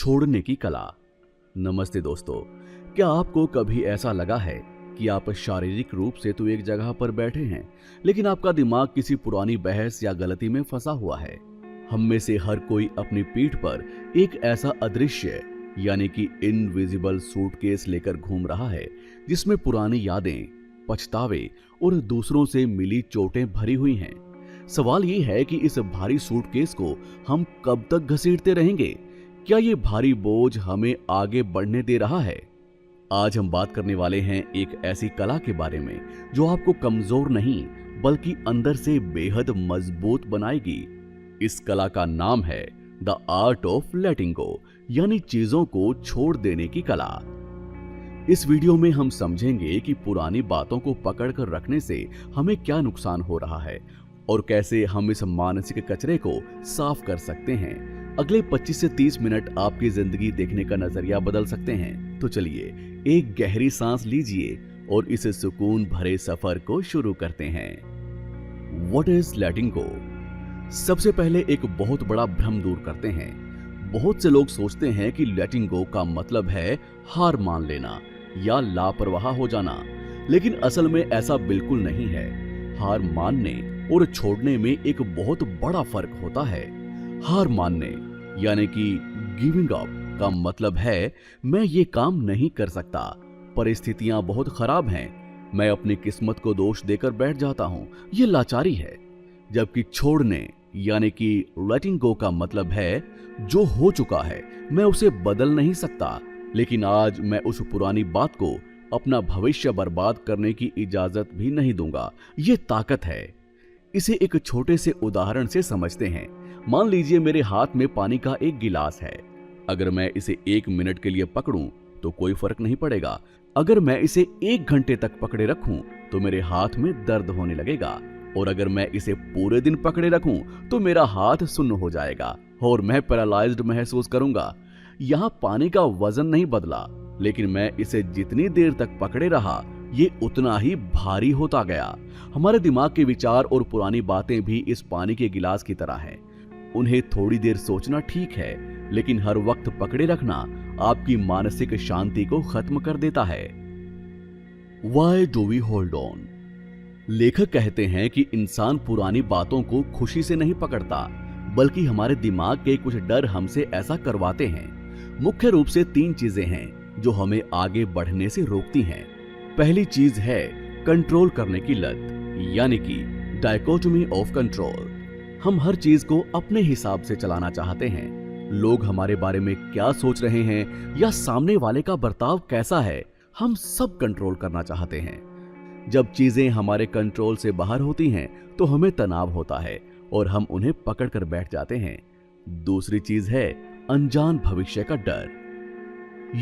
छोड़ने की कला। नमस्ते दोस्तों, क्या आपको कभी ऐसा लगा है कि आप शारीरिक रूप से तो एक जगह पर बैठे हैं, लेकिन आपका दिमाग किसी पुरानी बहस या गलती में फंसा हुआ है। हम में से हर कोई अपनी पीठ पर एक ऐसा अदृश्य यानी कि इनविजिबल सूटकेस लेकर घूम रहा है, जिसमें पुरानी यादें, पछतावे और दूसरों से मिली चोटें भरी हुई हैं। सवाल ये है कि इस भारी सूटकेस को हम कब तक घसीटते रहेंगे? क्या ये भारी बोझ हमें आगे बढ़ने दे रहा है? आज हम बात करने वाले हैं एक ऐसी कला के बारे में जो आपको कमजोर नहीं बल्कि अंदर से बेहद मजबूत बनाएगी। इस कला का नाम है द आर्ट ऑफ लेटिंग गो, यानी चीजों को छोड़ देने की कला। इस वीडियो में हम समझेंगे कि पुरानी बातों को पकड़ कर रखने से हमें क्या नुकसान हो रहा है और कैसे हम इस मानसिक कचरे को साफ कर सकते हैं। अगले 25 से 30 मिनट आपकी जिंदगी देखने का नजरिया बदल सकते हैं। तो चलिए एक गहरी सांस लीजिए और इस सुकून भरे सफर को शुरू करते हैं। व्हाट इज लेटिंग गो? सबसे पहले एक बहुत बड़ा भ्रम दूर करते हैं। बहुत से लोग सोचते हैं कि लेटिंग गो का मतलब है हार मान लेना या लापरवाह हो जाना, लेकिन असल में ऐसा बिल्कुल नहीं है। हार मानने और छोड़ने में एक बहुत बड़ा फर्क होता है। हार मानने यानी कि गिविंग अप का मतलब है मैं ये काम नहीं कर सकता, परिस्थितियां बहुत खराब हैं, मैं अपनी किस्मत को दोष देकर बैठ जाता हूं, ये लाचारी है। जबकि छोड़ने यानी कि लेटिंग गो का मतलब है जो हो चुका है मैं उसे बदल नहीं सकता, लेकिन आज मैं उस पुरानी बात को अपना भविष्य बर्बाद करने की इजाजत भी नहीं दूंगा। ये ताकत है। इसे एक छोटे से उदाहरण से समझते हैं। मान लीजिए मेरे हाथ में पानी का एक गिलास है। अगर मैं इसे 1 मिनट के लिए पकड़ूं तो कोई फर्क नहीं पड़ेगा। अगर मैं इसे 1 घंटे तक पकड़े रखूं तो मेरे हाथ में दर्द होने लगेगा, और अगर मैं इसे पूरे दिन पकड़े रखूं तो मेरा हाथ सुन्न हो जाएगा और मैं पैरालाइज्ड महसूस करूंगा। यहाँ पानी का वजन नहीं बदला, लेकिन मैं इसे जितनी देर तक पकड़े रहा ये उतना ही भारी होता गया। हमारे दिमाग के विचार और पुरानी बातें भी इस पानी के गिलास की तरह हैं। उन्हें थोड़ी देर सोचना ठीक है, लेकिन हर वक्त पकड़े रखना आपकी मानसिक शांति को खत्म कर देता है। Why do we hold on? लेखक कहते हैं कि इंसान पुरानी बातों को खुशी से नहीं पकड़ता, बल्कि हमारे दिमाग के कुछ डर हमसे ऐसा करवाते हैं। मुख्य रूप से 3 चीजें हैं जो हमें आगे बढ़ने से रोकती हैं। पहली चीज है कंट्रोल करने की लत, यानी कि डायकोटोमी ऑफ कंट्रोल। हम हर चीज को अपने हिसाब से चलाना चाहते हैं। लोग हमारे बारे में क्या सोच रहे हैं या सामने वाले का बर्ताव कैसा है, हम सब कंट्रोल करना चाहते हैं। जब चीजें हमारे कंट्रोल से बाहर होती हैं तो हमें तनाव होता है और हम उन्हें पकड़ कर बैठ जाते हैं। दूसरी चीज है अनजान भविष्य का डर,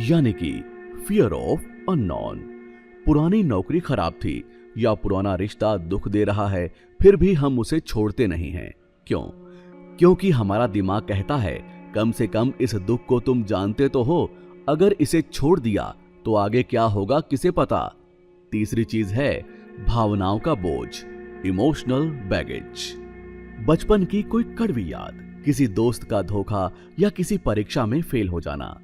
यानी कि फियर ऑफ अननोन। पुरानी नौकरी खराब थी या पुराना रिश्ता दुख दे रहा है, फिर भी हम उसे छोड़ते नहीं हैं। क्यों? क्योंकि हमारा दिमाग कहता है कम से कम इस दुख को तुम जानते तो हो, अगर इसे छोड़ दिया तो आगे क्या होगा किसे पता। तीसरी चीज है भावनाओं का बोझ, इमोशनल बैगेज। बचपन की कोई कड़वी याद, किसी दोस्त का धोखा या किसी परीक्षा में फेल हो जाना।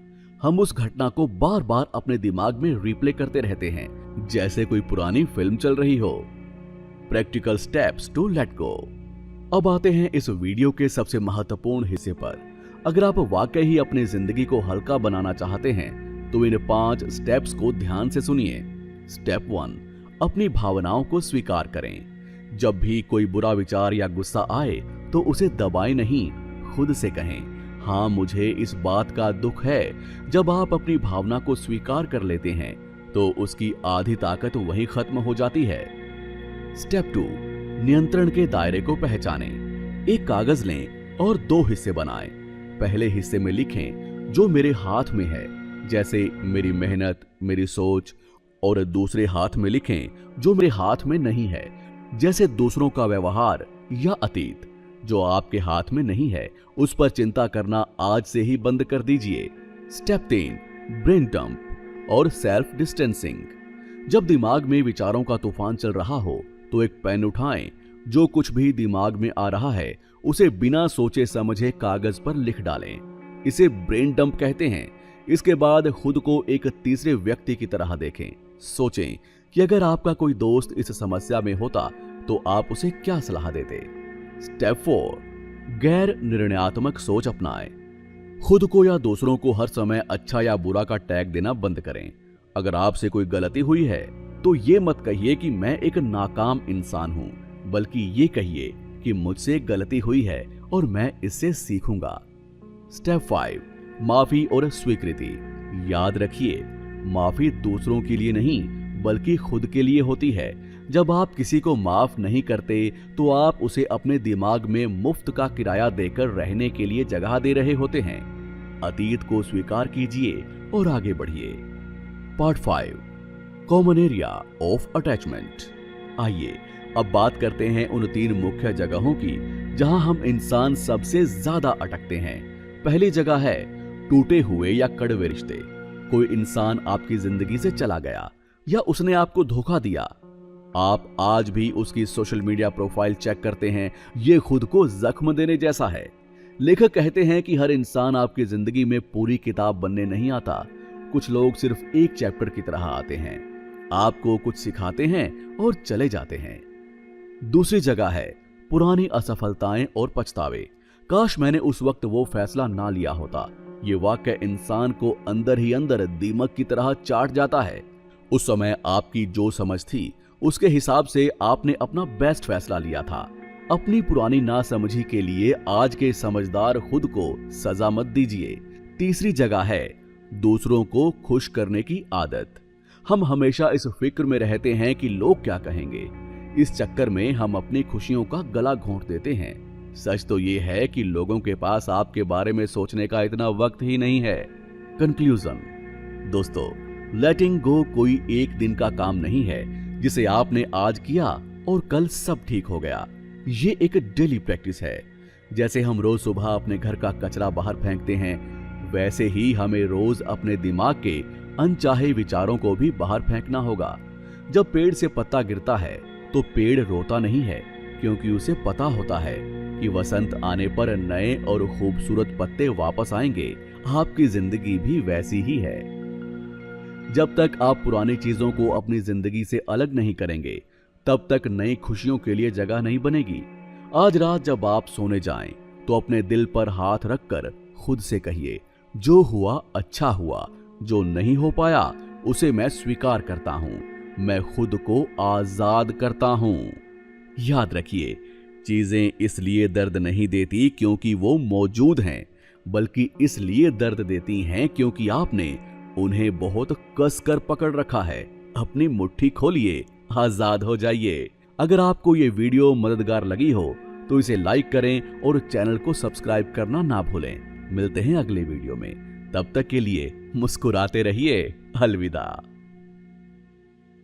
हम उस घटना को बार बार अपने दिमाग में रिप्ले करते रहते हैं जैसे कोई पुरानी फिल्म चल रही हो। Practical steps to let go. अब आते हैं इस वीडियो के सबसे महत्वपूर्ण हिस्से पर। अगर आप वाकई ही अपनी जिंदगी को हल्का बनाना चाहते हैं तो इन 5 स्टेप्स को ध्यान से सुनिए। स्टेप 1, अपनी भावनाओं को स्वीकार करें। जब भी कोई बुरा विचार या गुस्सा आए तो उसे दबाए नहीं, खुद से कहें हाँ मुझे इस बात का दुख है। जब आप अपनी भावना को स्वीकार कर लेते हैं तो उसकी आधी ताकत वहीं खत्म हो जाती है। स्टेप 2, नियंत्रण के दायरे को पहचानें। एक कागज लें और 2 हिस्से बनाएं। पहले हिस्से में लिखें जो मेरे हाथ में है, जैसे मेरी मेहनत, मेरी सोच, और दूसरे हाथ में लिखें जो मेरे हाथ में नहीं है, जैसे दूसरों का व्यवहार या अतीत। जो आपके हाथ में नहीं है उस पर चिंता करना आज से ही बंद कर दीजिए। स्टेप 3, ब्रेन डंप और सेल्फ डिस्टेंसिंग। जब दिमाग में विचारों का तूफान चल रहा हो तो एक पेन उठाएं, जो कुछ भी दिमाग में आ रहा है उसे बिना सोचे समझे कागज पर लिख डालें। इसे ब्रेन डंप कहते हैं। इसके बाद खुद को एक तीसरे व्यक्ति की तरह देखें। सोचें कि अगर आपका कोई दोस्त इस समस्या में होता तो आप उसे क्या सलाह देते। स्टेप 4, गैर निर्णयात्मक सोच अपनाएं। खुद को या दूसरों को हर समय अच्छा या बुरा का टैग देना बंद करें। अगर आपसे कोई गलती हुई है तो ये मत कहिए कि मैं एक नाकाम इंसान हूं, बल्कि ये कहिए कि मुझसे गलती हुई है और मैं इससे सीखूंगा। स्टेप 5, माफी और स्वीकृति। याद रखिए, माफी दूसरों के लिए नहीं बल्कि खुद के लिए होती है। जब आप किसी को माफ नहीं करते तो आप उसे अपने दिमाग में मुफ्त का किराया देकर रहने के लिए जगह दे रहे होते हैं। अतीत को स्वीकार कीजिए और आगे बढ़िए। Part 5, common area of attachment. आइए अब बात करते हैं उन 3 मुख्य जगहों की जहां हम इंसान सबसे ज्यादा अटकते हैं। पहली जगह है टूटे हुए या कड़वे रिश्ते। कोई इंसान आपकी जिंदगी से चला गया या उसने आपको धोखा दिया। आप आज भी उसकी सोशल मीडिया प्रोफाइल चेक करते हैं। ये खुद को जख्म देने जैसा है। लेखक कहते हैं कि हर इंसान आपकी जिंदगी में पूरी किताब बनने नहीं आता। कुछ लोग सिर्फ एक चैप्टर की तरह आते हैं, आपको कुछ सिखाते हैं और चले जाते हैं। दूसरी जगह है पुरानी असफलताएं और पछतावे। काश मैंने उस वक्त वो फैसला ना लिया होता। ये वाक्य इंसान को अंदर ही अंदर दीमक की तरह चाट जाता है। उस समय आपकी जो समझ थी उसके हिसाब से आपने अपना बेस्ट फैसला लिया था। अपनी पुरानी नासमझी के लिए आज के समझदार खुद को सजा मत दीजिए। तीसरी जगह है दूसरों को खुश करने की आदत। हम हमेशा इस फिक्र में रहते हैं कि लोग क्या कहेंगे। इस चक्कर में हम अपनी खुशियों का गला घोंट देते हैं। सच तो ये है कि लोगों के पास आपके बारे में सोचने का इतना वक्त ही नहीं है। कंक्लूजन दोस्तों, लेटिंग गो कोई एक दिन का काम नहीं है जिसे आपने आज किया और कल सब ठीक हो गया। ये एक डेली प्रैक्टिस है। जैसे हम रोज सुबह अपने घर का कचरा बाहर फेंकते हैं, वैसे ही हमें रोज अपने दिमाग के अनचाहे विचारों को भी बाहर फेंकना होगा। जब पेड़ से पत्ता गिरता है तो पेड़ रोता नहीं है, क्योंकि उसे पता होता है कि वसंत आने पर नए और खूबसूरत पत्ते वापस आएंगे। आपकी जिंदगी भी वैसी ही है। जब तक आप पुरानी चीजों को अपनी जिंदगी से अलग नहीं करेंगे, तब तक नई खुशियों के लिए जगह नहीं बनेगी। आज रात जब आप सोने जाएं, तो अपने दिल पर हाथ रखकर खुद से कहिए, जो हुआ अच्छा हुआ, जो नहीं हो पाया उसे मैं स्वीकार करता हूं, मैं खुद को आजाद करता हूं। याद रखिए, चीजें इसलिए दर्द नहीं देती क्योंकि वो मौजूद हैं, बल्कि इसलिए दर्द देती हैं क्योंकि आपने उन्हें बहुत कसकर पकड़ रखा है। अपनी मुट्ठी खोलिए, आजाद हो जाइए। अगर आपको ये वीडियो मददगार लगी हो तो इसे लाइक करें और चैनल को सब्सक्राइब करना ना भूलें। मिलते हैं अगले वीडियो में। तब तक के लिए मुस्कुराते रहिए। अलविदा।